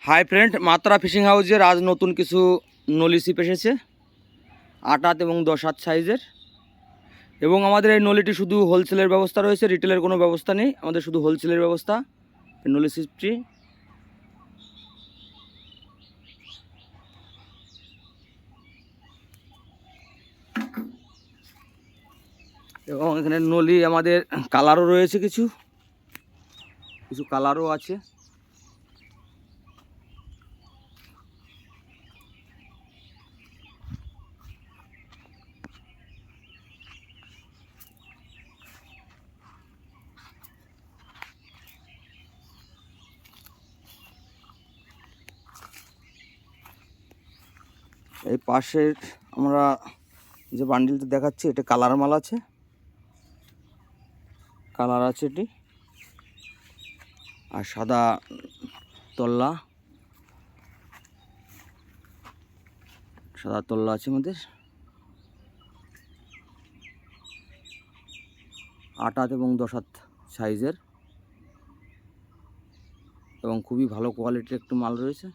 Hi friend, মাত্রা fishing হাউসের আজ নতুন কিছু নলি ছিপ এসেছে 8 হাত এবং 10 হাত সাইজের। এবং আমাদের এই নলিটি শুধু হোলসেলের ব্যবস্থা রয়েছে, রিটেলের কোনো ব্যবস্থা নেই, আমাদের শুধু হোলসেলের ব্যবস্থা। এই নলি ছিপটি এবং এখানে নলি আমাদের কালারও রয়েছে, কিছু কালারও আছে। এই পাশের আমরা যে বান্ডিলটা দেখাচ্ছি, এটা কালার মাল আছে, কালার আছে এটি, আর সাদা তল্লা, আছে আমাদের 8 হাত এবং 10 হাত সাইজের, এবং খুবই ভালো কোয়ালিটির একটু মাল রয়েছে।